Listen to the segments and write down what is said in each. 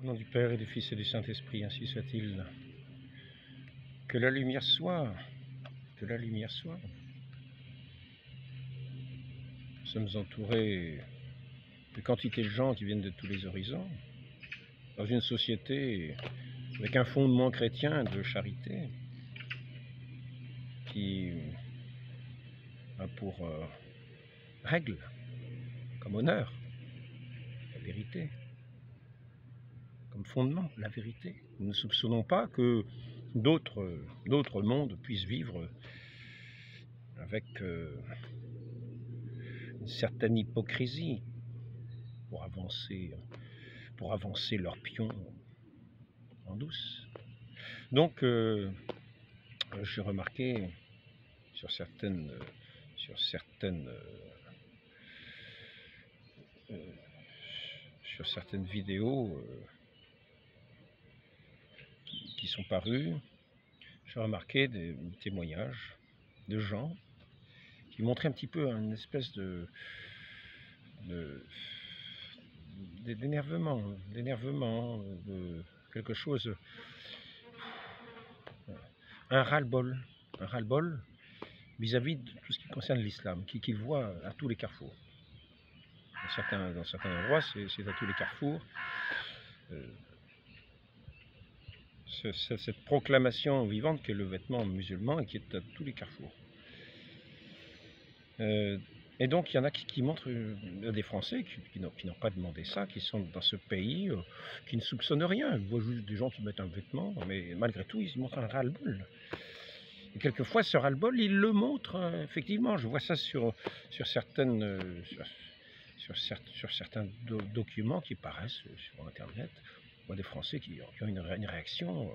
Au nom du Père et du Fils et du Saint-Esprit, ainsi soit-il. Que la lumière soit, que la lumière soit. Nous sommes entourés de quantité de gens qui viennent de tous les horizons, dans une société avec un fondement chrétien de charité, qui a pour règle, comme honneur, la vérité, comme fondement, la vérité. Nous ne soupçonnons pas que d'autres mondes puissent vivre avec une certaine hypocrisie pour avancer leurs pions en douce. Donc, j'ai remarqué sur certaines vidéos qui sont parues, j'ai remarqué des témoignages de gens qui montraient un petit peu une espèce d'énervement, de quelque chose, un ras-le-bol vis-à-vis de tout ce qui concerne l'islam, qu'ils voient à tous les carrefours. Dans certains endroits, c'est à tous les carrefours. Cette proclamation vivante qu'est le vêtement musulman et qui est à tous les carrefours. Et donc il y en a qui montrent des Français qui n'ont pas demandé ça, qui sont dans ce pays, qui ne soupçonnent rien. Ils voient juste des gens qui mettent un vêtement, mais malgré tout ils montrent un ras-le-bol. Et quelquefois ce ras-le-bol, ils le montrent effectivement. Je vois ça sur certains documents qui paraissent sur Internet. Je vois des Français qui ont une réaction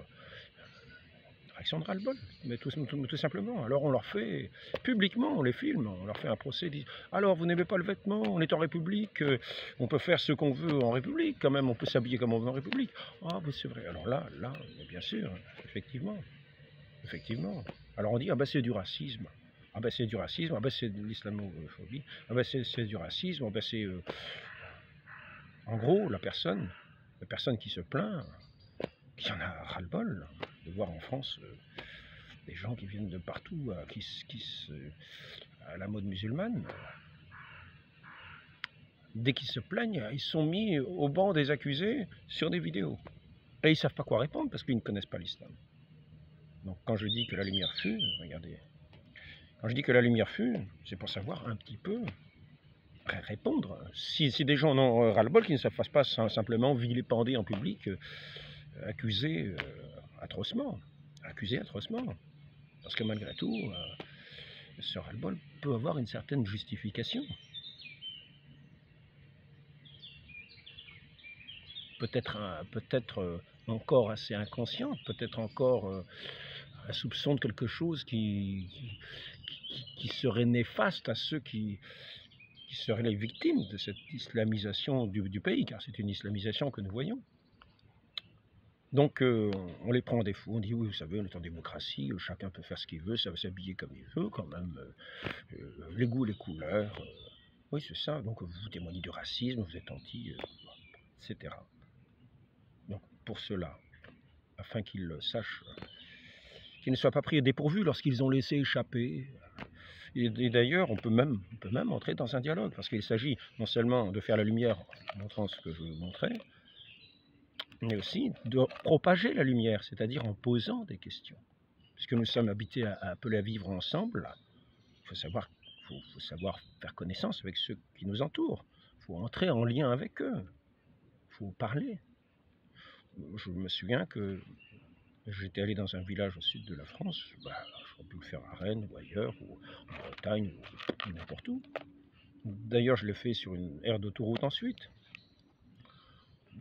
de ras-le-bol, mais tout simplement. Alors on leur fait, publiquement, on les filme, on leur fait un procès, dit alors vous n'aimez pas le vêtement, on est en République, on peut faire ce qu'on veut en République, quand même, on peut s'habiller comme on veut en République. Ah, mais c'est vrai. Alors là, bien sûr, effectivement. Alors on dit, ah ben c'est du racisme. Ah ben c'est du racisme, ah ben c'est de l'islamophobie, ah ben c'est du racisme, ah ben c'est... En gros, la personne qui se plaint, qui en a ras-le-bol de voir en France des gens qui viennent de partout, à la mode musulmane. Dès qu'ils se plaignent, ils sont mis au banc des accusés sur des vidéos. Et ils ne savent pas quoi répondre parce qu'ils ne connaissent pas l'islam. Donc quand je dis que la lumière fut, regardez, quand je dis que la lumière fut, c'est pour savoir un petit peu répondre. Si des gens en ont ras-le-bol, qu'ils ne se fassent pas simplement vilipender en public, accusés atrocement. Parce que malgré tout, ce ras-le-bol peut avoir une certaine justification. Peut-être encore assez inconsciente, peut-être encore un soupçon de quelque chose qui serait néfaste à ceux qui seraient les victimes de cette islamisation du pays, car c'est une islamisation que nous voyons. Donc on les prend en défaut, on dit oui, vous savez, on est en démocratie, chacun peut faire ce qu'il veut, ça va s'habiller comme il veut quand même, les goûts, les couleurs, oui c'est ça, donc vous témoignez du racisme, vous êtes anti, etc. Donc pour cela, afin qu'ils le sachent, qu'ils ne soient pas pris au dépourvu lorsqu'ils ont laissé échapper. Et d'ailleurs, on peut même entrer dans un dialogue, parce qu'il s'agit non seulement de faire la lumière en montrant ce que je vous montrais, mais aussi de propager la lumière, c'est-à-dire en posant des questions. Puisque nous sommes habités appelés à vivre ensemble, il faut savoir faire connaissance avec ceux qui nous entourent. Il faut entrer en lien avec eux. Il faut parler. Je me souviens que j'étais allé dans un village au sud de la France, j'aurais pu le faire à Rennes ou ailleurs, ou en Bretagne, ou n'importe où. D'ailleurs, je l'ai fait sur une aire d'autoroute ensuite.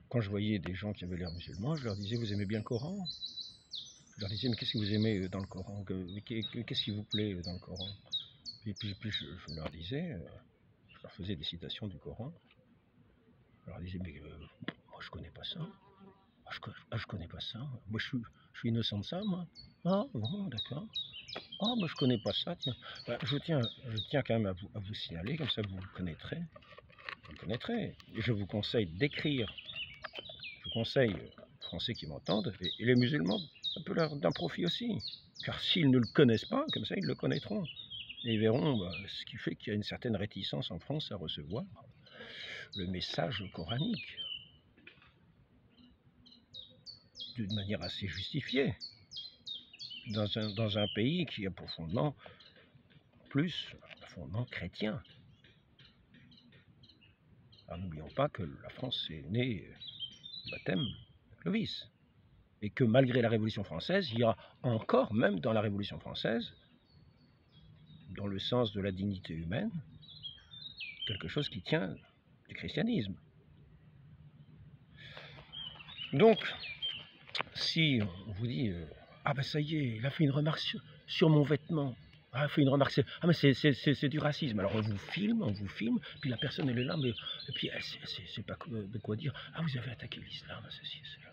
Quand je voyais des gens qui avaient l'air musulmans, je leur disais, vous aimez bien le Coran? Je leur disais, mais qu'est-ce que vous aimez dans le Coran? Qu'est-ce qui vous plaît dans le Coran? Et puis je leur disais, je leur faisais des citations du Coran. Je leur disais, mais moi je connais pas ça. Je connais pas ça. Moi je suis innocent de ça, moi. Ah bon, d'accord. Ah je connais pas ça, tiens. Je tiens quand même à vous signaler, comme ça vous le connaîtrez. Et je vous conseille d'écrire conseille aux Français qui m'entendent, et les musulmans, ça peut leur d'un profit aussi. Car s'ils ne le connaissent pas, comme ça ils le connaîtront. Et ils verront ce qui fait qu'il y a une certaine réticence en France à recevoir le message coranique d'une manière assez justifiée, dans un pays qui a profondément plus un fondement chrétien. Alors n'oublions pas que la France est née baptême de Clovis, et que malgré la Révolution française, il y a encore, même dans la Révolution française, dans le sens de la dignité humaine, quelque chose qui tient du christianisme. Donc, si on vous dit ah ben ça y est, il a fait une remarque sur mon vêtement. Ah, il fait une remarque, ah mais c'est du racisme. Alors on vous filme, puis la personne elle est là, mais et puis elle sait pas de quoi dire. Ah, vous avez attaqué l'islam, ceci, cela.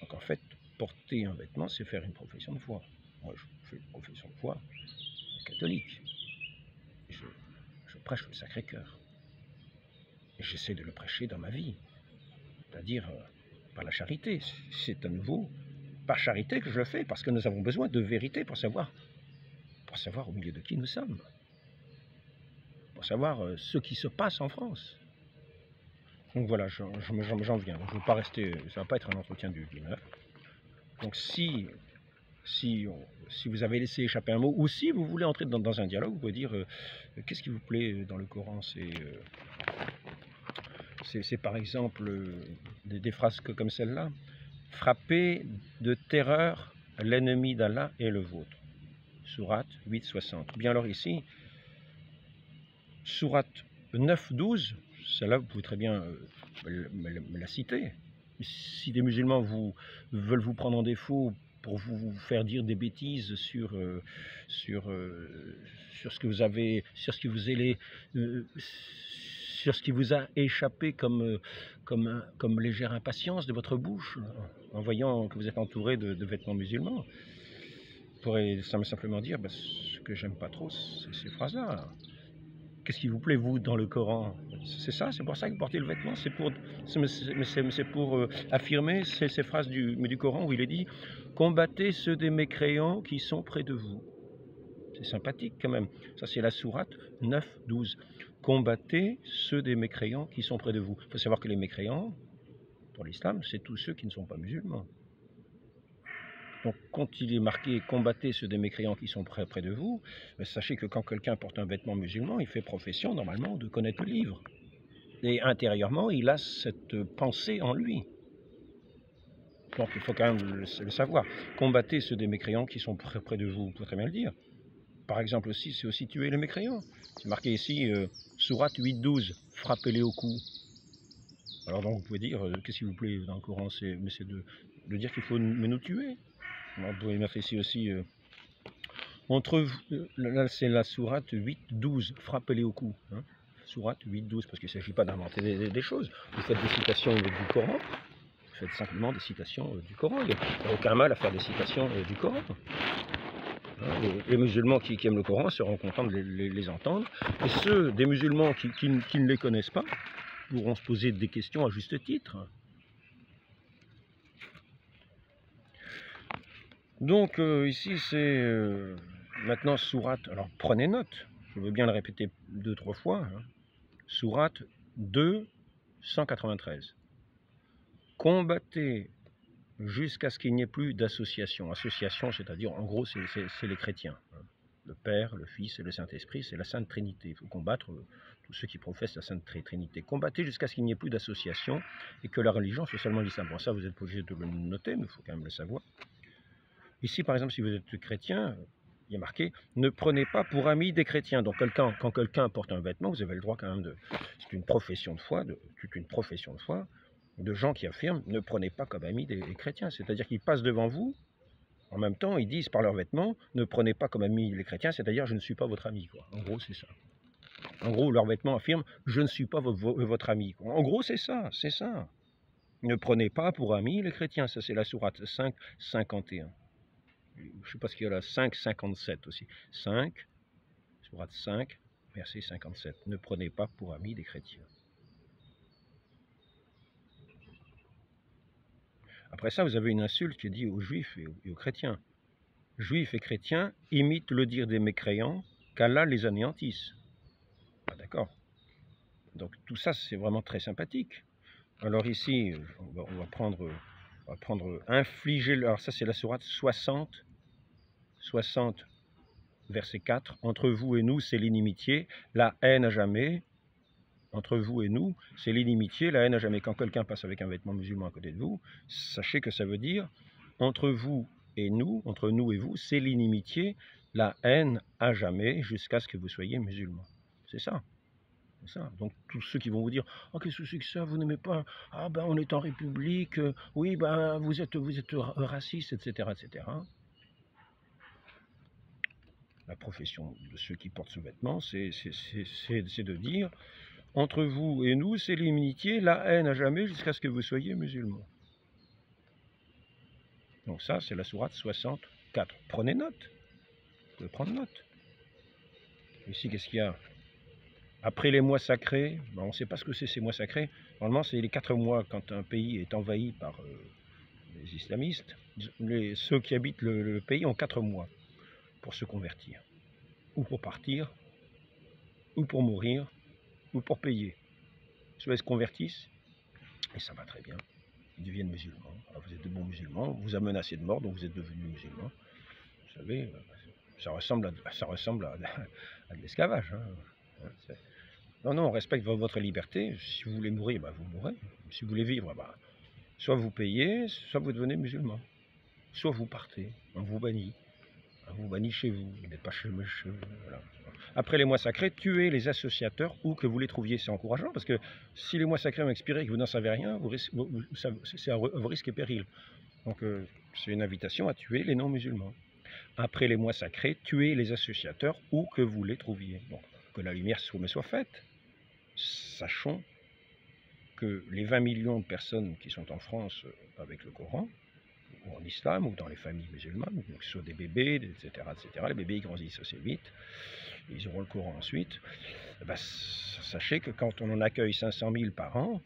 Donc en fait, porter un vêtement, c'est faire une profession de foi. Moi, je fais une profession de foi catholique. Je prêche le Sacré-Cœur. Et j'essaie de le prêcher dans ma vie. C'est-à-dire par la charité. C'est à nouveau par charité que je le fais, parce que nous avons besoin de vérité pour savoir au milieu de qui nous sommes, pour savoir ce qui se passe en France. Donc voilà, j'en viens. Je ne veux pas rester, ça ne va pas être un entretien d'une heure. Donc si vous avez laissé échapper un mot, ou si vous voulez entrer dans un dialogue, vous pouvez dire qu'est-ce qui vous plaît dans le Coran. C'est par exemple des phrases comme celle-là. Frappez de terreur l'ennemi d'Allah et le vôtre. Sourate 8,60. Bien alors ici, Sourate 9,12, celle-là vous pouvez très bien me la citer. Si des musulmans veulent vous prendre en défaut pour vous faire dire des bêtises sur ce que vous avez, sur ce qui vous a échappé comme légère impatience de votre bouche, en voyant que vous êtes entouré de vêtements musulmans, vous pourrez simplement dire ce que j'aime pas trop, c'est ces phrases-là. Qu'est-ce qui vous plaît, vous, dans le Coran? C'est ça, c'est pour ça que vous portez le vêtement, c'est pour affirmer ces phrases du Coran où il est dit « Combattez ceux des mécréants qui sont près de vous ». C'est sympathique quand même. Ça, c'est la sourate 9,12. Combattez ceux des mécréants qui sont près de vous. Il faut savoir que les mécréants, pour l'islam, c'est tous ceux qui ne sont pas musulmans. Donc, quand il est marqué « Combattez ceux des mécréants qui sont près de vous », sachez que quand quelqu'un porte un vêtement musulman, il fait profession, normalement, de connaître le livre. Et intérieurement, il a cette pensée en lui. Donc, il faut quand même le savoir. Combattez ceux des mécréants qui sont près de vous, vous pouvez très bien le dire. Par exemple aussi, c'est aussi tuer les mécréants. C'est marqué ici, sourate 8,12, frappez-les au cou. Alors donc, vous pouvez dire, qu'est-ce qui vous plaît dans le Coran, c'est de dire qu'il faut nous tuer. Alors, vous pouvez mettre ici aussi, là c'est la sourate 8,12, frappez-les au cou. Hein. Sourate 8,12, parce qu'il ne s'agit pas d'inventer des choses. Vous faites des citations du Coran, vous faites simplement des citations du Coran. Il n'y a aucun mal à faire des citations du Coran. Les musulmans qui aiment le Coran seront contents de les entendre. Et ceux des musulmans qui ne les connaissent pas pourront se poser des questions à juste titre. Donc ici c'est maintenant sourate, alors prenez note, je veux bien le répéter 2-3 fois, hein. Sourate 2, 193. Combattez jusqu'à ce qu'il n'y ait plus d'association. Association, c'est-à-dire, en gros, c'est les chrétiens. Le Père, le Fils et le Saint-Esprit, c'est la Sainte Trinité. Il faut combattre tous ceux qui professent la Sainte Trinité. Combattez jusqu'à ce qu'il n'y ait plus d'association et que la religion soit seulement l'islam. Bon, ça, vous êtes pas obligé de le noter, mais il faut quand même le savoir. Ici, par exemple, si vous êtes chrétien, il est marqué « Ne prenez pas pour amis des chrétiens ». Donc, quand quelqu'un porte un vêtement, vous avez le droit quand même c'est une profession de foi, de gens qui affirment « Ne prenez pas comme amis des chrétiens ». C'est-à-dire qu'ils passent devant vous, en même temps, ils disent par leurs vêtements « Ne prenez pas comme amis les chrétiens », c'est-à-dire « Je ne suis pas votre ami ». Quoi. En gros, c'est ça. En gros, leurs vêtements affirment « Je ne suis pas votre ami ». En gros, c'est ça, c'est ça. Ne prenez pas pour amis les chrétiens. Ça, c'est la sourate 5, 51. Je ne sais pas ce qu'il y a là, 5, 57 aussi. 5, sourate 5, verset 57. Ne prenez pas pour amis des chrétiens. Après ça, vous avez une insulte qui est dite aux juifs et aux chrétiens. Juifs et chrétiens imitent le dire des mécréants, qu'Allah les anéantisse. Ah, d'accord. Donc tout ça, c'est vraiment très sympathique. Alors ici, on va prendre infliger, alors ça c'est la sourate 60, verset 4. Entre vous et nous, c'est l'inimitié, la haine à jamais. Entre vous et nous, c'est l'inimitié, la haine à jamais. Quand quelqu'un passe avec un vêtement musulman à côté de vous, sachez que ça veut dire entre vous et nous, entre nous et vous, c'est l'inimitié, la haine à jamais, jusqu'à ce que vous soyez musulman. C'est ça. C'est ça. Donc tous ceux qui vont vous dire « Oh, qu'est-ce que c'est que ça, vous n'aimez pas, ah ben on est en République, oui ben vous êtes raciste, etc. etc. » La profession de ceux qui portent ce vêtement, c'est de dire « Entre vous et nous, c'est l'inimitié, la haine à jamais, jusqu'à ce que vous soyez musulmans. » Donc ça, c'est la sourate 64. Prenez note. Vous pouvez prendre note. Ici, qu'est-ce qu'il y a? Après les mois sacrés, ben on ne sait pas ce que c'est ces mois sacrés. Normalement, c'est les 4 mois quand un pays est envahi par les islamistes. Ceux qui habitent le pays ont 4 mois pour se convertir, ou pour partir, ou pour mourir, ou pour payer. Soit ils se convertissent, et ça va très bien. Ils deviennent musulmans. Alors vous êtes de bons musulmans, on vous a menacé de mort, donc vous êtes devenus musulmans. Vous savez, ça ressemble à de l'esclavage. Hein. Non, non, on respecte votre liberté. Si vous voulez mourir, bah, vous mourrez. Si vous voulez vivre, bah, soit vous payez, soit vous devenez musulman. Soit vous partez, on vous bannit. On vous bannit chez vous, vous n'êtes pas chez vous. Voilà. Après les mois sacrés, tuez les associateurs où que vous les trouviez. C'est encourageant parce que si les mois sacrés ont expiré et que vous n'en savez rien, c'est à vos risques et périls. Donc c'est une invitation à tuer les non-musulmans. Après les mois sacrés, tuez les associateurs où que vous les trouviez. Donc, que la lumière soit faite. Sachons que les 20 millions de personnes qui sont en France avec le Coran, ou en islam, ou dans les familles musulmanes, donc que ce soit des bébés, etc., les bébés ils grandissent assez vite, ils auront le Coran ensuite, ben, sachez que quand on en accueille 500 000 par an,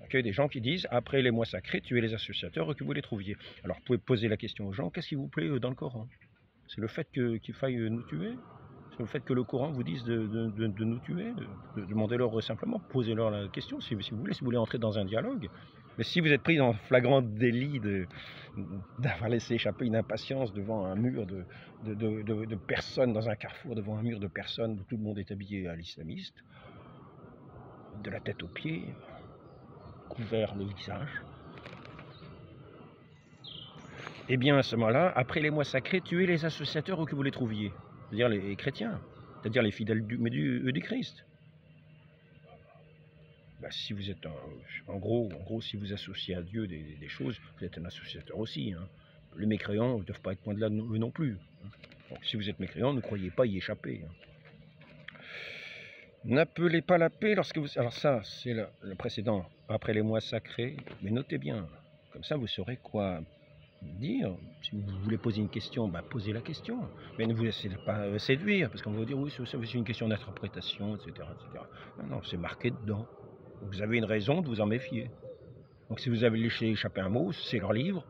on accueille des gens qui disent, après les mois sacrés, tuez les associateurs que vous les trouviez. Alors vous pouvez poser la question aux gens, qu'est-ce qui vous plaît dans le Coran? C'est le fait qu'il faille nous tuer? C'est le fait que le Coran vous dise de nous tuer? Demandez-leur simplement, posez-leur la question si vous voulez entrer dans un dialogue. Mais si vous êtes pris dans flagrant délit d'avoir laissé échapper une impatience devant un mur de personnes, dans un carrefour, devant un mur de personnes où tout le monde est habillé à l'islamiste, de la tête aux pieds, couvert le visage, eh bien à ce moment-là, après les mois sacrés, tuez les associateurs où que vous les trouviez, c'est-à-dire les chrétiens, c'est-à-dire les fidèles du Christ. Bah, si vous êtes en gros, si vous associez à Dieu des choses, vous êtes un associateur aussi. Hein. Les mécréants ne doivent pas être loin de là eux non plus. Hein. Donc si vous êtes mécréant, ne croyez pas y échapper. Hein. N'appelez pas la paix lorsque vous... Alors ça, c'est le précédent, après les mois sacrés, mais notez bien, comme ça vous saurez quoi dire. Si vous voulez poser une question, bah, posez la question. Mais ne vous laissez pas séduire, parce qu'on va vous dire, oui, c'est une question d'interprétation, etc., etc. Non, non, c'est marqué dedans. Vous avez une raison de vous en méfier. Donc si vous avez laissé échapper un mot, c'est leur livre,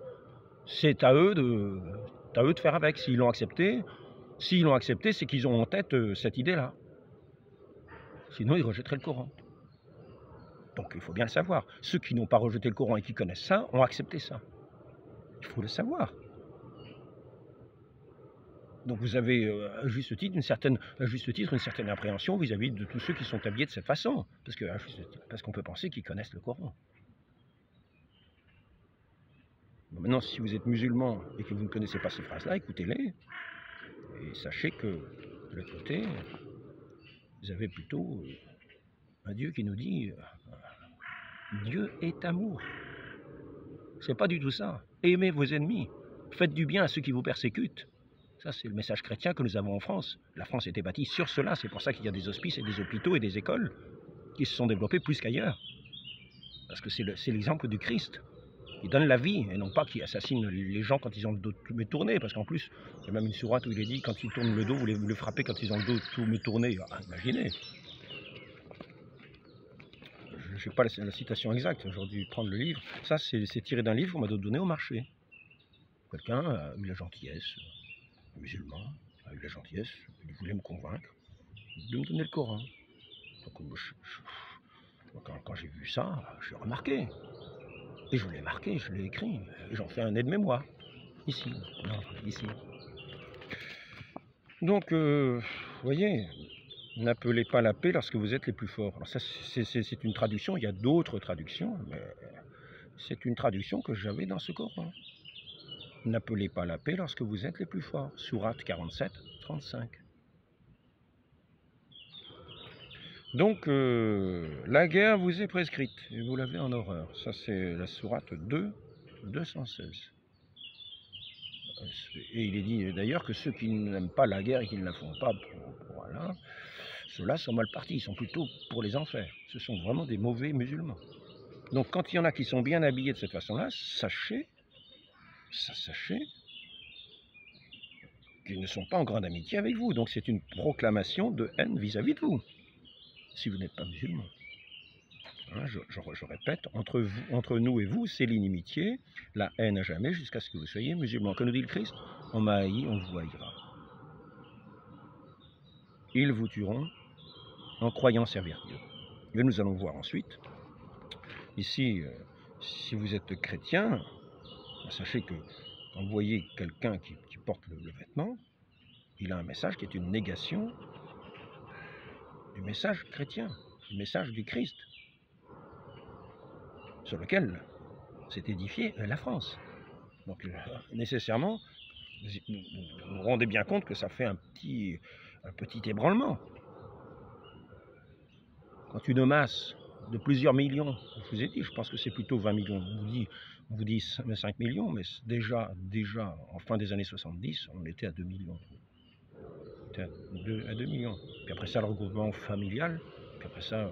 c'est à eux de faire avec. S'ils l'ont accepté, c'est qu'ils ont en tête cette idée-là. Sinon, ils rejetteraient le Coran. Donc il faut bien le savoir. Ceux qui n'ont pas rejeté le Coran et qui connaissent ça, ont accepté ça. Il faut le savoir. Donc vous avez à juste titre une certaine appréhension vis-à-vis de tous ceux qui sont habillés de cette façon. Parce qu'on peut penser qu'ils connaissent le Coran. Bon, maintenant, si vous êtes musulman et que vous ne connaissez pas ces phrases-là, écoutez-les. Et sachez que de l'autre côté, vous avez plutôt un Dieu qui nous dit Dieu est amour. C'est pas du tout ça. Aimez vos ennemis. Faites du bien à ceux qui vous persécutent. Ça, c'est le message chrétien que nous avons en France. La France était bâtie sur cela. C'est pour ça qu'il y a des hospices et des hôpitaux et des écoles qui se sont développés plus qu'ailleurs. Parce que c'est l'exemple du Christ. Il donne la vie, et non pas qu'il assassine les gens quand ils ont le dos tout tourné. Parce qu'en plus, il y a même une sourate où il est dit, quand ils tournent le dos, vous les frappez quand ils ont le dos tout tourné. Ah, imaginez. je n'ai pas la citation exacte, j'aurais dû prendre le livre. Ça, c'est tiré d'un livre qu'on m'a donné au marché. Quelqu'un a eu la gentillesse, un musulman, a eu la gentillesse, il voulait me convaincre de me donner le Coran. Donc, quand j'ai vu ça, j'ai remarqué. Et je l'ai marqué, je l'ai écrit. Et j'en fais un aide-mémoire. Ici. Non, ici. Donc, vous voyez, n'appelez pas la paix lorsque vous êtes les plus forts. Alors ça, c'est une traduction, il y a d'autres traductions, mais c'est une traduction que j'avais dans ce Coran. N'appelez pas la paix lorsque vous êtes les plus forts. Sourate 47, 35. Donc, la guerre vous est prescrite, et vous l'avez en horreur. Ça, c'est la sourate 2, 216. Et il est dit d'ailleurs que ceux qui n'aiment pas la guerre et qui ne la font pas pour Allah, ceux-là sont mal partis, ils sont plutôt pour les enfers. Ce sont vraiment des mauvais musulmans. Donc quand il y en a qui sont bien habillés de cette façon-là, sachez qu'ils ne sont pas en grande amitié avec vous. Donc c'est une proclamation de haine vis-à-vis de vous, si vous n'êtes pas musulman. Hein, je répète, entre nous et vous, c'est l'inimitié, la haine à jamais, jusqu'à ce que vous soyez musulmans. Que nous dit le Christ? On m'a haï, on vous haïra. Ils vous tueront en croyant servir Dieu. Et nous allons voir ensuite, ici, si vous êtes chrétien, sachez que quand vous voyez quelqu'un qui porte le vêtement, il a un message qui est une négation du message chrétien, du message du Christ, sur lequel s'est édifiée la France. Donc nécessairement, vous vous rendez bien compte que ça fait un petit ébranlement. Quand une masse de plusieurs millions, je vous ai dit, je pense que c'est plutôt 20 millions, on vous dit 5 millions, mais déjà en fin des années 70, on était à 2 millions. On était à 2 millions. Puis après ça, le regroupement familial, puis après ça,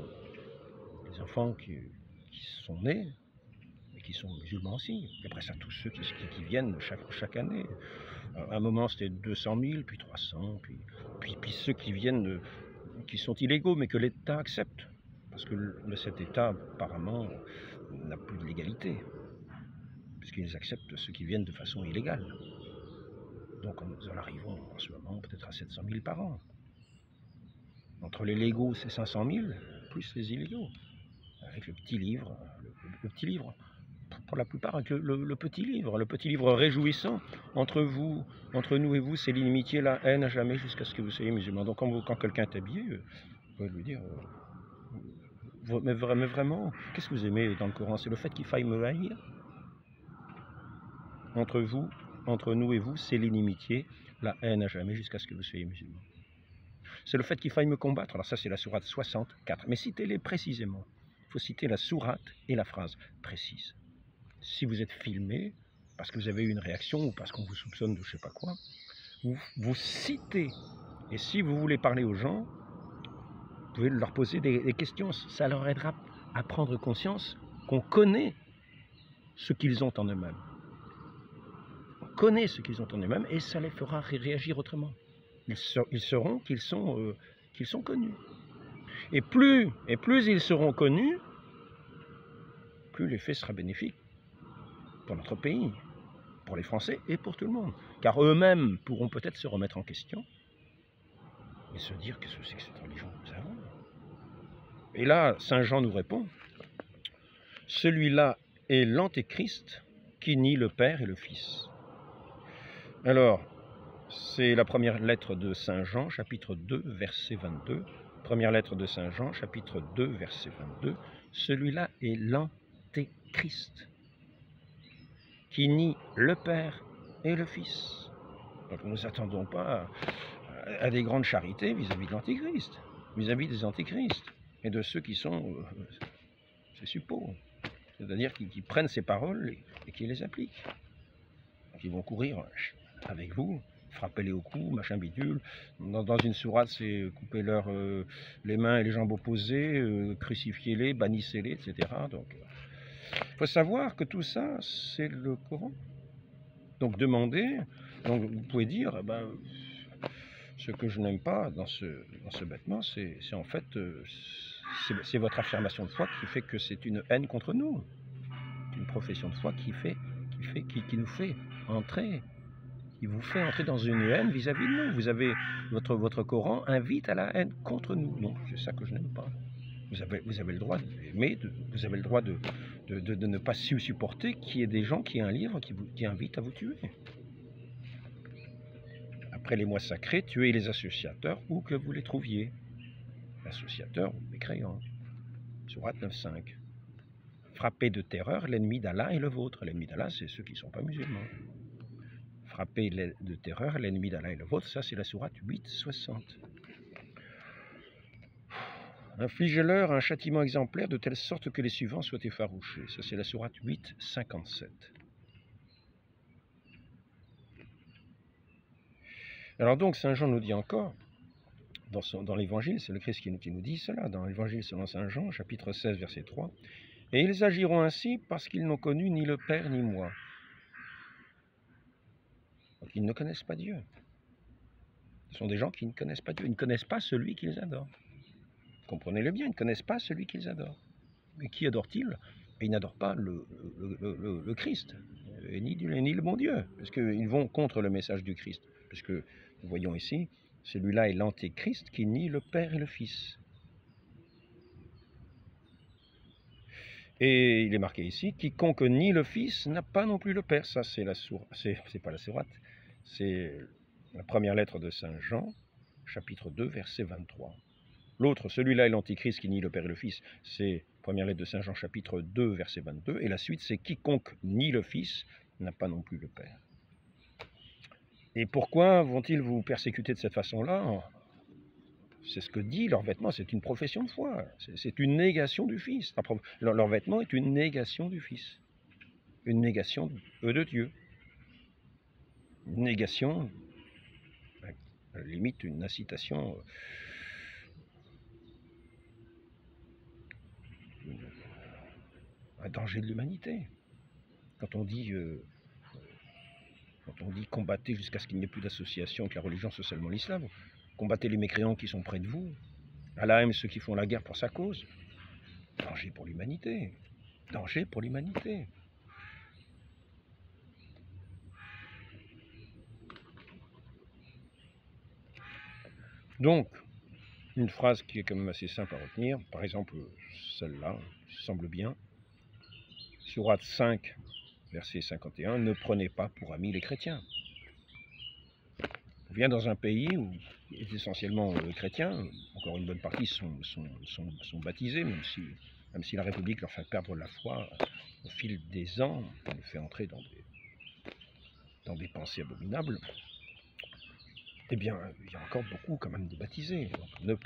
les enfants qui sont nés, et qui sont musulmans aussi. Et après ça, tous ceux qui viennent chaque année. À un moment, c'était 200 000, puis 300, puis ceux qui viennent, qui sont illégaux, mais que l'État accepte. Parce que cet État, apparemment, n'a plus de légalité, puisqu'ils acceptent ceux qui viennent de façon illégale. Donc nous en arrivons en ce moment peut-être à 700 000 par an. Entre les légaux, c'est 500 000, plus les illégaux. Avec le petit livre, pour la plupart, avec le petit livre réjouissant, entre nous et vous, c'est l'inimitié, la haine à jamais, jusqu'à ce que vous soyez musulmans. Donc quand quelqu'un est habillé, vous pouvez lui dire, mais vraiment, qu'est-ce que vous aimez dans le Coran? C'est le fait qu'il faille me haïr? Entre nous et vous, c'est l'inimitié, la haine à jamais, jusqu'à ce que vous soyez musulmans. C'est le fait qu'il faille me combattre. Alors ça, c'est la sourate 64. Mais citez-les précisément. Il faut citer la sourate et la phrase précise. Si vous êtes filmé, parce que vous avez eu une réaction ou parce qu'on vous soupçonne de je ne sais pas quoi, vous citez. Et si vous voulez parler aux gens, vous pouvez leur poser des questions. Ça leur aidera à prendre conscience qu'on connaît ce qu'ils ont en eux-mêmes. On connaît ce qu'ils ont en eux-mêmes et ça les fera réagir autrement. Ils sauront qu'ils sont connus. Et plus ils seront connus, plus l'effet sera bénéfique pour notre pays, pour les Français et pour tout le monde. Car eux-mêmes pourront peut-être se remettre en question et se dire qu'est-ce que c'est que cette religion que nous avons. Et là, Saint Jean nous répond, celui-là est l'antéchrist qui nie le Père et le Fils. Alors, c'est la première lettre de Saint Jean, chapitre 2, verset 22. Première lettre de Saint Jean, chapitre 2, verset 22. Celui-là est l'antéchrist qui nie le Père et le Fils. Donc nous ne nous attendons pas à des grandes charités vis-à-vis de l'antéchrist, vis-à-vis des antéchrists et de ceux qui sont ses suppôts, c'est-à-dire qui prennent ces paroles et qui les appliquent. Donc ils vont courir avec vous, frappez-les au cou, machin bidule. Dans une sourate, c'est coupez-leur les mains et les jambes opposées, crucifiez-les, bannissez-les, etc. Donc il faut savoir que tout ça, c'est le Coran. Donc demandez, donc vous pouvez dire, ce que je n'aime pas dans ce vêtement, c'est en fait c'est votre affirmation de foi qui fait que c'est une haine contre nous. Une profession de foi qui nous fait entrer, qui vous fait entrer dans une haine vis-à-vis de nous. Vous avez votre Coran invite à la haine contre nous. Non, c'est ça que je n'aime pas. Vous avez le droit d'aimer, vous avez le droit de ne pas supporter qu'il y ait des gens qui aient un livre qui invite à vous tuer. Après les mois sacrés, tuez les associateurs où que vous les trouviez. Associateurs ou mécréants. Sourate 9.5. Frappez de terreur l'ennemi d'Allah et le vôtre. L'ennemi d'Allah, c'est ceux qui ne sont pas musulmans. Frappez de terreur l'ennemi d'Allah et le vôtre, ça c'est la sourate 8.60. Infligez-leur un châtiment exemplaire de telle sorte que les suivants soient effarouchés. Ça c'est la sourate 8.57. Alors donc, Saint Jean nous dit encore, dans l'évangile, c'est le Christ qui nous dit cela, dans l'évangile selon Saint Jean, chapitre 16, verset 3, « Et ils agiront ainsi parce qu'ils n'ont connu ni le Père ni moi. » Donc ils ne connaissent pas Dieu. Ce sont des gens qui ne connaissent pas Dieu, ils ne connaissent pas celui qu'ils adorent. Comprenez-le bien, ils ne connaissent pas celui qu'ils adorent. Mais qui adorent-ils? Ils n'adorent pas le Christ, ni le bon Dieu, parce qu'ils vont contre le message du Christ. Parce que, nous voyons ici, celui-là est l'antéchrist qui nie le Père et le Fils. Et il est marqué ici, quiconque nie le Fils n'a pas non plus le Père. Ça, c'est pas la sourate, c'est la première lettre de Saint Jean, chapitre 2, verset 23. L'autre, celui-là est l'antichrist qui nie le Père et le Fils, c'est première lettre de Saint Jean, chapitre 2, verset 22. Et la suite, c'est quiconque nie le Fils n'a pas non plus le Père. Et pourquoi vont-ils vous persécuter de cette façon-là? C'est ce que dit leur vêtement, c'est une profession de foi, c'est une négation du Fils. Leur vêtement est une négation du Fils, une négation de Dieu, une négation, à la limite une incitation, un danger de l'humanité. Quand on dit combattez jusqu'à ce qu'il n'y ait plus d'association avec la religion, c'est seulement l'islam. Combattez les mécréants qui sont près de vous. Allah aime ceux qui font la guerre pour sa cause. Danger pour l'humanité. Danger pour l'humanité. Donc, une phrase qui est quand même assez simple à retenir, par exemple celle-là, semble bien. Sourate 5, verset 51, ne prenez pas pour amis les chrétiens. On vient dans un pays où il est essentiellement chrétien, encore une bonne partie sont baptisés, même si la République leur fait perdre la foi au fil des ans, elle les fait entrer dans des pensées abominables. Eh bien, il y a encore beaucoup quand même de baptisés. Donc,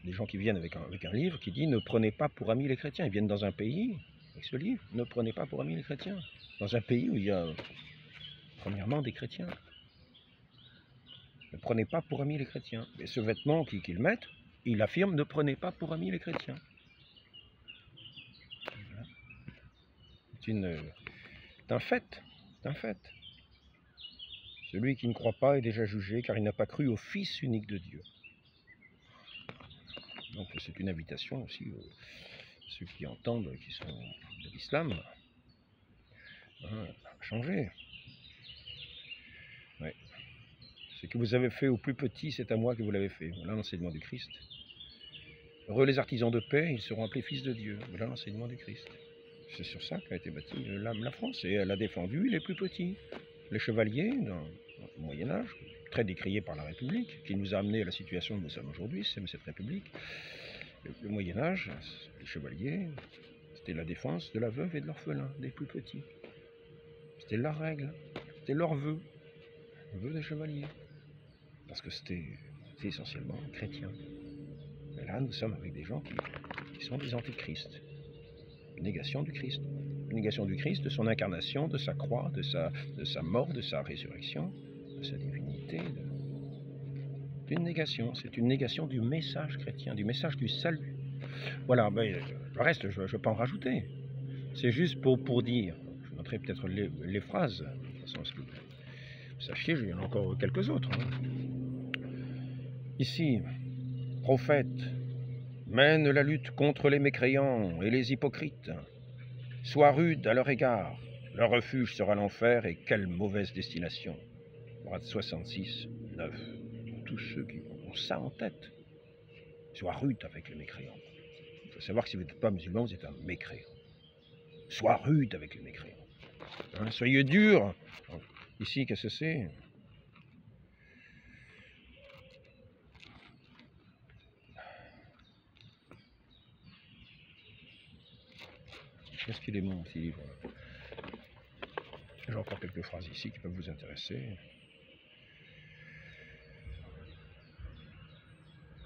des gens qui viennent avec un livre qui dit « Ne prenez pas pour amis les chrétiens ». Ils viennent dans un pays avec ce livre « Ne prenez pas pour amis les chrétiens ». Dans un pays où il y a, premièrement, des chrétiens. Ne prenez pas pour amis les chrétiens. Et ce vêtement qu'ils mettent, il affirme « Ne prenez pas pour amis les chrétiens ». C'est un fait. C'est un fait. Celui qui ne croit pas est déjà jugé, car il n'a pas cru au Fils unique de Dieu. Donc c'est une invitation aussi à ceux qui entendent, qui sont de l'islam, à changer. Ouais. Ce que vous avez fait au plus petit, c'est à moi que vous l'avez fait. Voilà l'enseignement du Christ. Heureux les artisans de paix, ils seront appelés fils de Dieu. Voilà l'enseignement du Christ. C'est sur ça qu'a été bâtie la France, et elle a défendu les plus petits. Les chevaliers, dans le Moyen-Âge, très décriés par la République, qui nous a amené à la situation où nous sommes aujourd'hui, c'est cette République. Le Moyen-Âge, les chevaliers, c'était la défense de la veuve et de l'orphelin, des plus petits. C'était leur règle, c'était leur vœu, le vœu des chevaliers. Parce que c'était essentiellement chrétien. Et là, nous sommes avec des gens qui sont des antichrists. Une négation du Christ. Une négation du Christ, de son incarnation, de sa croix, de sa mort, de sa résurrection, de sa divinité. Une négation, c'est une négation du message chrétien, du message du salut. Voilà, mais le reste, je ne vais pas en rajouter. C'est juste pour dire, je noterai peut-être les phrases, de toute façon, que vous sachiez, il y en a encore quelques autres. Ici, prophète, mène la lutte contre les mécréants et les hypocrites. Sois rude à leur égard, leur refuge sera l'enfer, et quelle mauvaise destination. Sourate 66, 9. Tous ceux qui ont ça en tête, sois rude avec les mécréants. Il faut savoir que si vous n'êtes pas musulman, vous êtes un mécréant. Sois rude avec les mécréants. Hein, soyez dur. Ici, qu'est-ce que c'est? Qu'est-ce qu'il est bon, ce livre? J'ai encore quelques phrases ici qui peuvent vous intéresser.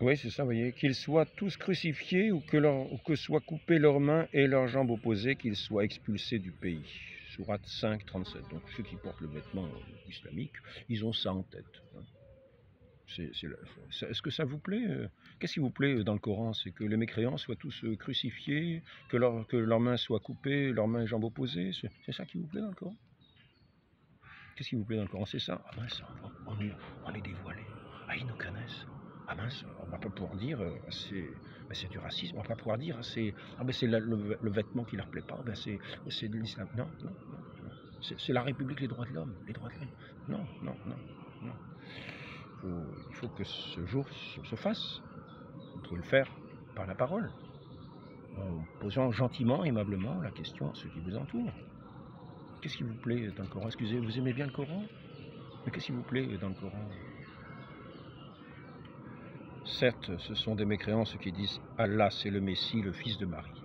Oui, c'est ça, vous voyez. Qu'ils soient tous crucifiés ou que soient coupées leurs mains et leurs jambes opposées, qu'ils soient expulsés du pays. Sourate 5, 37. Donc ceux qui portent le vêtement islamique, ils ont ça en tête. Est-ce que ça vous plaît? Qu'est-ce qui vous plaît dans le Coran? C'est que les mécréants soient tous crucifiés, que leurs mains soient coupées, leurs mains et jambes opposées. C'est ça qui vous plaît dans le Coran? Qu'est-ce qui vous plaît dans le Coran? C'est ça? Ah mince, on est dévoilé. Ah, ils nous connaissent. Ah mince, on va pas pouvoir dire c'est du racisme. On va pas pouvoir dire c'est le vêtement qui leur plaît pas. C'est de l'islam. Non, non, non, non. C'est la République, les droits de l'homme. Les droits de l'homme. Non, non, non, non. Il faut que ce jour se fasse. Vous pouvez le faire par la parole, en posant gentiment, aimablement la question à ceux qui vous entourent. Qu'est-ce qui vous plaît dans le Coran? Excusez, vous aimez bien le Coran? Mais qu'est-ce qui vous plaît dans le Coran? Certes, ce sont des mécréants ceux qui disent Allah c'est le Messie, le fils de Marie.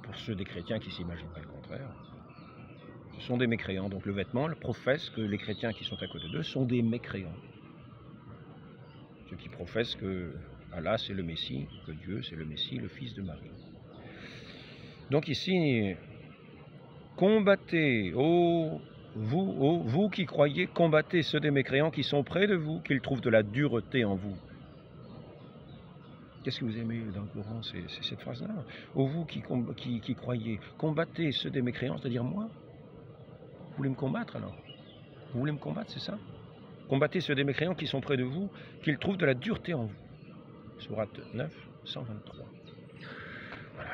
Pour ceux des chrétiens qui s'imagineraient le contraire, ce sont des mécréants. Donc le vêtement professe que les chrétiens qui sont à côté d'eux sont des mécréants. Ceux qui professent que Allah c'est le Messie, que Dieu c'est le Messie, le fils de Marie. Donc ici, combattez, vous qui croyez, combattez ceux des mécréants qui sont près de vous, qu'ils trouvent de la dureté en vous. Qu'est-ce que vous aimez dans le Coran? C'est cette phrase-là. Vous qui croyez, combattez ceux des mécréants, c'est-à-dire moi. Vous voulez me combattre alors? Vous voulez me combattre, c'est ça? Combattez ceux des mécréants qui sont près de vous, qu'ils trouvent de la dureté en vous. Sourate 9, 123. Voilà.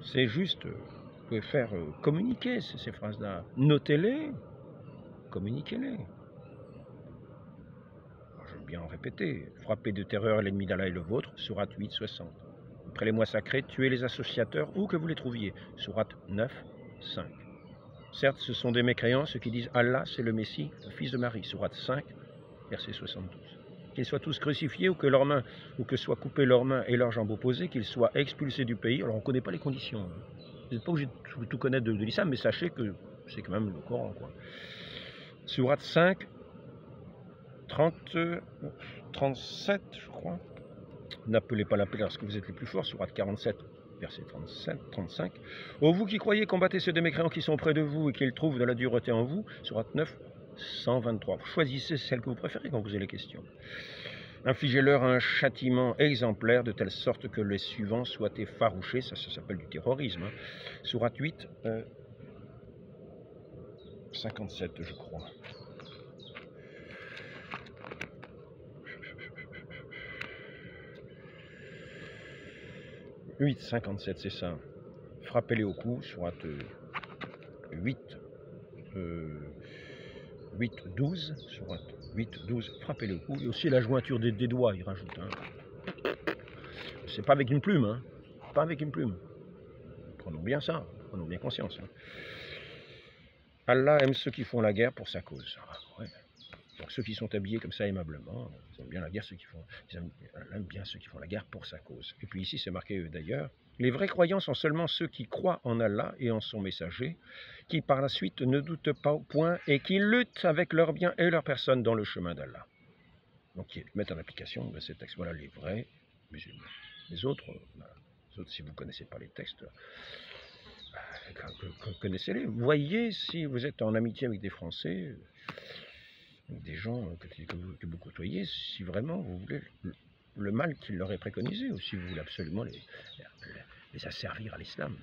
C'est juste, vous pouvez faire communiquer ces phrases-là. Notez-les, communiquez-les. Je veux bien en répéter. Frappez de terreur l'ennemi d'Allah et le vôtre, sourate 8, 60. Après les mois sacrés, tuez les associateurs où que vous les trouviez, sourate 9, 5. Certes, ce sont des mécréants, ceux qui disent Allah, c'est le Messie, le fils de Marie, sourate 5, verset 72. Qu'ils soient tous crucifiés ou que soient coupées leurs mains et leurs jambes opposées, qu'ils soient expulsés du pays. Alors on ne connaît pas les conditions. Vous n'êtes pas obligé de tout connaître de l'islam, mais sachez que c'est quand même le Coran, quoi. Sourate 5, 37, je crois. N'appelez pas la paix lorsque vous êtes les plus forts, sourate 47, verset 35. Ô vous qui croyez, combattez ceux des mécréants qui sont près de vous et qu'ils trouvent de la dureté en vous, sourate 9, 123. Choisissez celle que vous préférez quand vous avez les questions. Infligez-leur un châtiment exemplaire de telle sorte que les suivants soient effarouchés. Ça s'appelle du terrorisme. Hein. Sourate 8, 57, je crois. 8, 57, c'est ça. Frappez-les au cou, sourate 8, 12, sourate 8, 12, frappez-les au cou. Et aussi la jointure des doigts, il rajoute. Hein. C'est pas avec une plume, hein. Pas avec une plume. Prenons bien ça, prenons bien conscience. Hein. Allah aime ceux qui font la guerre pour sa cause. Ah, ouais. Donc ceux qui sont habillés comme ça aimablement, ils aiment bien la guerre, ils aiment bien ceux qui font la guerre pour sa cause. Et puis ici c'est marqué d'ailleurs, les vrais croyants sont seulement ceux qui croient en Allah et en son messager, qui par la suite ne doutent pas au point et qui luttent avec leurs biens et leurs personnes dans le chemin d'Allah. Donc qui mettent en application ces textes. Voilà les vrais musulmans. Les autres, si vous ne connaissez pas les textes, connaissez-les. Voyez si vous êtes en amitié avec des Français, des gens que vous côtoyez, si vraiment vous voulez le mal qu'il leur est préconisé, ou si vous voulez absolument les asservir à l'islam.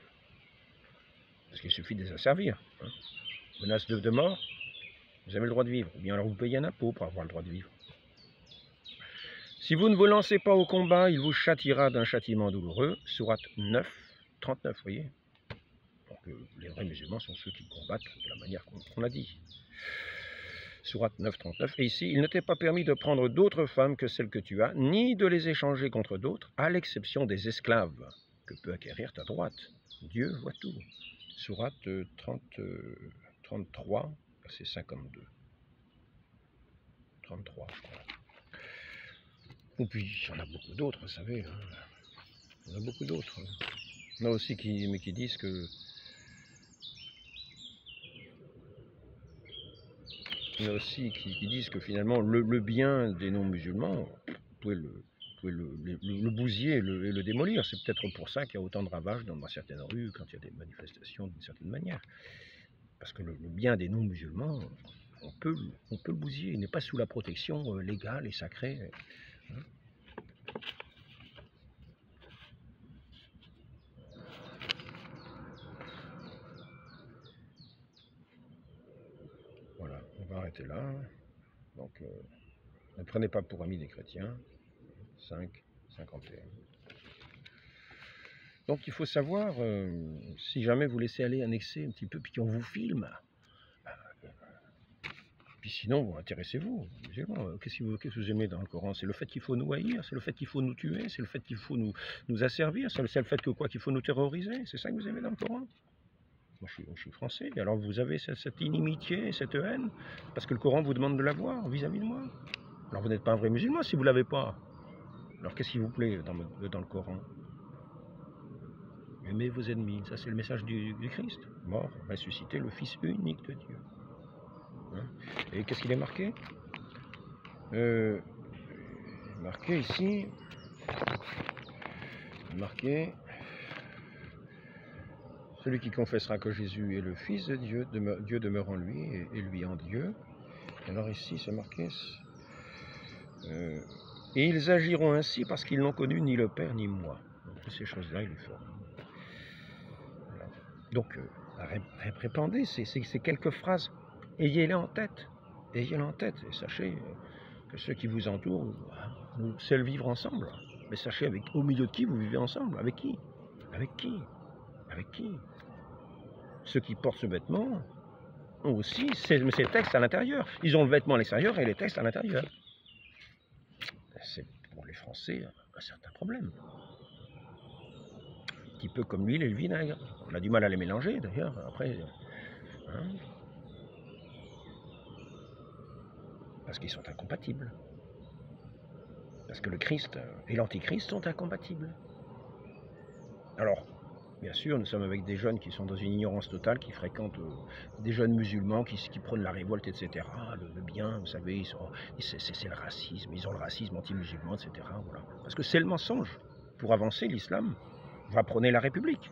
Parce qu'il suffit de les asservir. Hein. Menace de mort, vous avez le droit de vivre. Ou bien alors vous payez un impôt pour avoir le droit de vivre. Si vous ne vous lancez pas au combat, il vous châtiera d'un châtiment douloureux. Sourate 9, 39, vous voyez. Donc les vrais musulmans sont ceux qui combattent de la manière qu'on a dit. Sourate 9, 39. Et ici, il ne t'est pas permis de prendre d'autres femmes que celles que tu as, ni de les échanger contre d'autres, à l'exception des esclaves que peut acquérir ta droite. Dieu voit tout. Sourate 33, verset 52. 33, je crois. Et puis, il y en a beaucoup d'autres, vous savez. Hein. Il y en a beaucoup d'autres. Il y en a aussi qui disent que... Il y en a aussi qui disent que finalement, le bien des non-musulmans, vous pouvez le bousiller et le démolir. C'est peut-être pour ça qu'il y a autant de ravages dans certaines rues, quand il y a des manifestations d'une certaine manière. Parce que le bien des non-musulmans, on peut le bousiller. Il n'est pas sous la protection légale et sacrée. Hein. Voilà, on va arrêter là. Donc, ne prenez pas pour amis des chrétiens. 5, 51. Donc il faut savoir, si jamais vous laissez aller un excès un petit peu, puis qu'on vous filme, puis sinon, intéressez-vous, musulmans. Qu'est-ce que vous aimez dans le Coran? C'est le fait qu'il faut nous haïr, c'est le fait qu'il faut nous tuer, c'est le fait qu'il faut nous asservir, c'est le fait que quoi, qu'il faut nous terroriser. C'est ça que vous aimez dans le Coran? Moi, je suis français, et alors vous avez cette inimitié, cette haine, parce que le Coran vous demande de l'avoir vis-à-vis de moi. Alors vous n'êtes pas un vrai musulman si vous ne l'avez pas. Alors qu'est-ce qui vous plaît dans le Coran? Aimez vos ennemis, ça c'est le message du Christ. Mort, ressuscité, le Fils unique de Dieu. Hein? Et qu'est-ce qu'il est marqué? Marqué ici, marqué, celui qui confessera que Jésus est le Fils de Dieu, Dieu demeure en lui et lui en Dieu. Alors ici c'est marqué, et ils agiront ainsi parce qu'ils n'ont connu ni le Père ni moi. Donc, ces choses-là, il le feront. Voilà. Donc, répandez ces quelques phrases, ayez-les en tête. Ayez-les en tête et sachez que ceux qui vous entourent, nous savent vivre ensemble. Mais sachez au milieu de qui vous vivez ensemble. Avec qui? Avec qui? Avec qui? Ceux qui portent ce vêtement ont aussi ces textes à l'intérieur. Ils ont le vêtement à l'extérieur et les textes à l'intérieur. C'est pour les Français un certain problème. Un petit peu comme l'huile et le vinaigre. On a du mal à les mélanger d'ailleurs. Après, hein, parce qu'ils sont incompatibles. Parce que le Christ et l'Antichrist sont incompatibles. Alors, bien sûr, nous sommes avec des jeunes qui sont dans une ignorance totale, qui fréquentent des jeunes musulmans qui prônent la révolte, etc. Le bien, vous savez, c'est le racisme, ils ont le racisme anti-musulman, etc. Voilà. Parce que c'est le mensonge. Pour avancer, l'islam va prôner la République.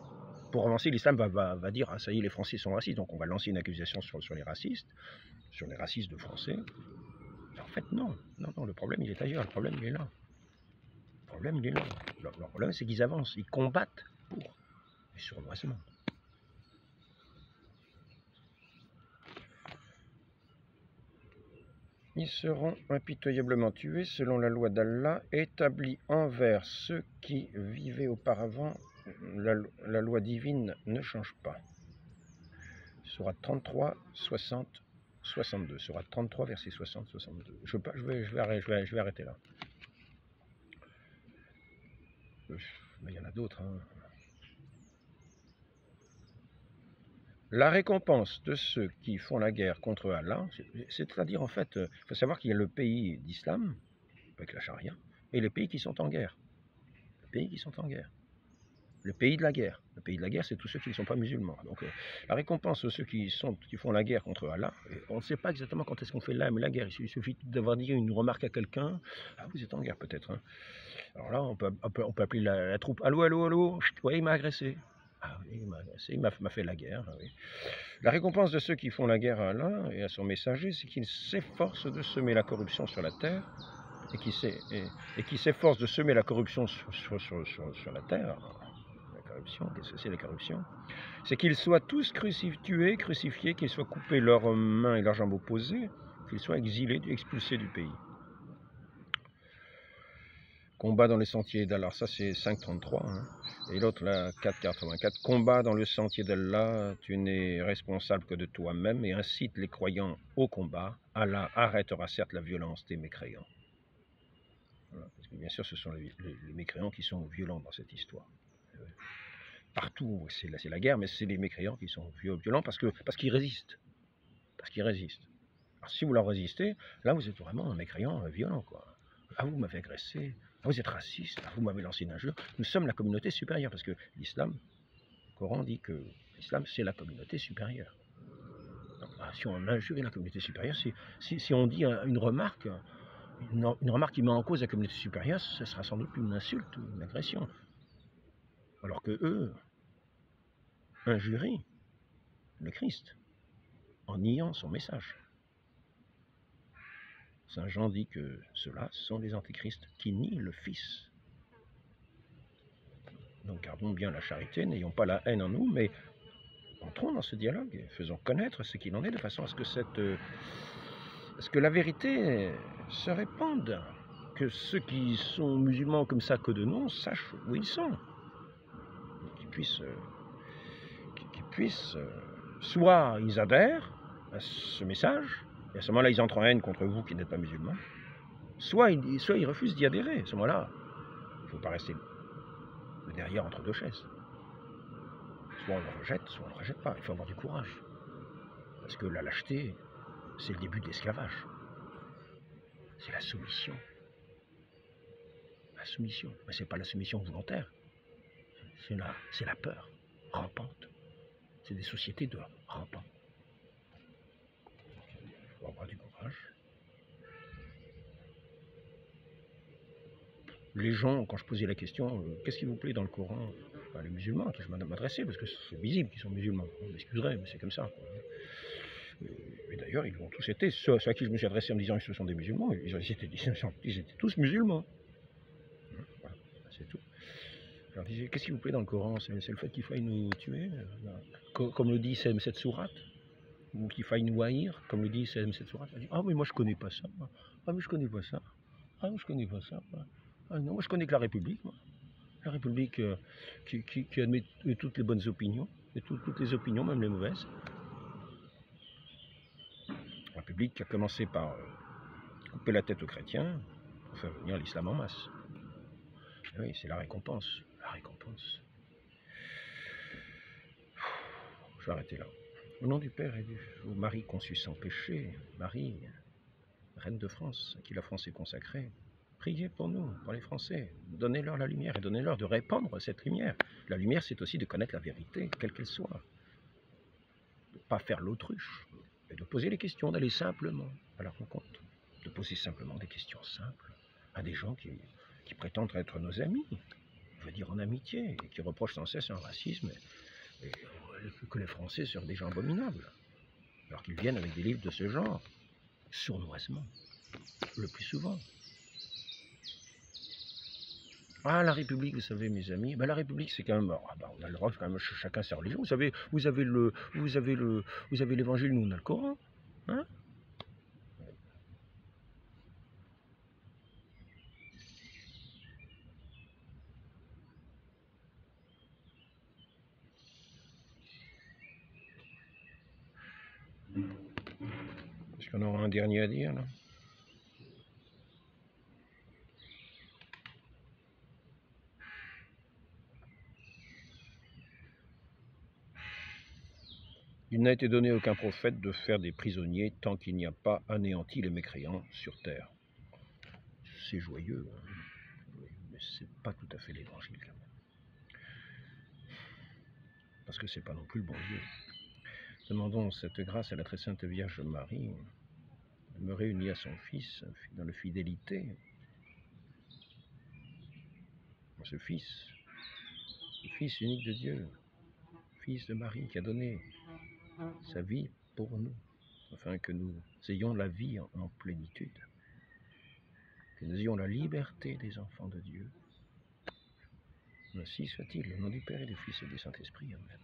Pour avancer, l'islam va dire, ah ça y est, les Français sont racistes, donc on va lancer une accusation sur les racistes de Français. En fait, non, le problème il est ailleurs, le problème il est là. Le problème il est là. Le problème c'est qu'ils avancent, ils combattent pour le sournoisement. Ils seront impitoyablement tués selon la loi d'Allah établie envers ceux qui vivaient auparavant. La loi divine ne change pas. Sourate 33, 60, 62. Sourate 33, verset 60, 62. Je vais arrêter là. Mais il y en a d'autres. Hein. La récompense de ceux qui font la guerre contre Allah, c'est-à-dire en fait, il faut savoir qu'il y a le pays d'islam, avec la charia, et les pays qui sont en guerre. Les pays qui sont en guerre. Le pays de la guerre. Le pays de la guerre, c'est tous ceux qui ne sont pas musulmans. Donc, la récompense de ceux qui font la guerre contre Allah, on ne sait pas exactement quand est-ce qu'on fait la guerre. Il suffit d'avoir dit une remarque à quelqu'un. Ah, vous êtes en guerre peut-être. Hein. Alors là, on peut appeler la troupe. Allô, allô, allô. Oui, il m'a agressé. Ah oui, il m'a fait la guerre. Ah oui. La récompense de ceux qui font la guerre à Allah et à son messager, c'est qu'ils s'efforcent de semer la corruption sur la terre et qui s'efforcent de semer la corruption sur la terre. La corruption, qu'est-ce que c'est la corruption? C'est qu'ils soient tous tués, crucifiés, qu'ils soient coupés leurs mains et leurs jambes opposées, qu'ils soient exilés, expulsés du pays. Combat dans les sentiers d'Allah, ça c'est 5,33. Hein. Et l'autre là, 4,84. Combat dans le sentier d'Allah, tu n'es responsable que de toi-même et incite les croyants au combat. Allah arrêtera certes la violence des mécréants. Voilà, parce que bien sûr, ce sont les mécréants qui sont violents dans cette histoire. Partout, c'est la guerre, mais c'est les mécréants qui sont violents parce qu'ils résistent. Parce qu'ils résistent. Alors si vous leur résistez, là vous êtes vraiment un mécréant violent, quoi. Ah, vous m'avez agressé, ah, vous êtes raciste, ah, vous m'avez lancé une injure. Nous sommes la communauté supérieure, parce que l'islam, le Coran dit que l'islam c'est la communauté supérieure. Donc, si on injure la communauté supérieure, si on dit une remarque qui met en cause la communauté supérieure, ce sera sans doute une insulte ou une agression. Alors que eux injurient le Christ en niant son message. Saint Jean dit que ceux-là sont des antichrists qui nient le Fils. Donc gardons bien la charité, n'ayons pas la haine en nous, mais entrons dans ce dialogue et faisons connaître ce qu'il en est de façon à ce que la vérité se répande, que ceux qui sont musulmans comme ça que de nom sachent où ils sont, qu'ils puissent soit ils adhèrent à ce message, et à ce moment-là ils entrent en haine contre vous qui n'êtes pas musulmans, soit ils refusent d'y adhérer. À ce moment-là, il ne faut pas rester derrière entre deux chaises. Soit on le rejette, soit on ne le rejette pas. Il faut avoir du courage. Parce que la lâcheté, c'est le début de l'esclavage. C'est la soumission. La soumission. Mais ce n'est pas la soumission volontaire. C'est la peur rampante. C'est des sociétés de rampants. Il faut avoir du courage. Les gens, quand je posais la question, qu'est-ce qui vous plaît dans le Coran? Les musulmans à qui je m'adressais, parce que c'est visible qu'ils sont musulmans. On m'excuserait, mais c'est comme ça. Et d'ailleurs, ils l'ont tous été. Ceux à qui je me suis adressé en me disant que ce sont des musulmans, ils étaient tous musulmans. Voilà, c'est tout. Alors, je disais, qu'est-ce qui vous plaît dans le Coran? C'est le fait qu'il faille nous tuer, comme le dit cette sourate, ou qu'il faille nous haïr, comme le dit cette sourate. Ah, mais moi je connais pas ça. Ah, mais je connais pas ça. Ah, mais je connais pas ça. Ah, non, moi je connais que la République. Moi. La République qui admet toutes les bonnes opinions, et toutes les opinions, même les mauvaises. La République qui a commencé par couper la tête aux chrétiens pour faire venir l'islam en masse. Et oui, c'est la récompense. La récompense. Je vais arrêter là. Au nom du Père et du Marie conçue sans péché, Marie, reine de France, à qui la France est consacrée, priez pour nous, pour les Français. Donnez-leur la lumière et donnez-leur de répandre cette lumière. La lumière, c'est aussi de connaître la vérité, quelle qu'elle soit. De ne pas faire l'autruche, mais de poser les questions, d'aller simplement à la rencontre. De poser simplement des questions simples à des gens qui prétendent être nos amis, je veux dire en amitié, et qui reprochent sans cesse un racisme et que les Français seraient des gens abominables. Alors qu'ils viennent avec des livres de ce genre, sournoisement, le plus souvent. Ah, la République, vous savez, mes amis, la République, c'est quand même, on a le droit, quand même, chacun sa religion. Vous savez, vous avez l'Évangile, nous on a le Coran, hein? Est-ce qu'on aura un dernier à dire, là? Il n'a été donné à aucun prophète de faire des prisonniers tant qu'il n'y a pas anéanti les mécréants sur terre. C'est joyeux, hein, mais c'est pas tout à fait l'évangile quand même. Parce que c'est pas non plus le bon Dieu. Demandons cette grâce à la très sainte Vierge Marie. Elle me réunit à son Fils dans la fidélité. Ce Fils, le Fils unique de Dieu, Fils de Marie, qui a donné sa vie pour nous, afin que nous ayons la vie en plénitude, que nous ayons la liberté des enfants de Dieu. Ainsi soit-il, au nom du Père et du Fils et du Saint-Esprit. Amen.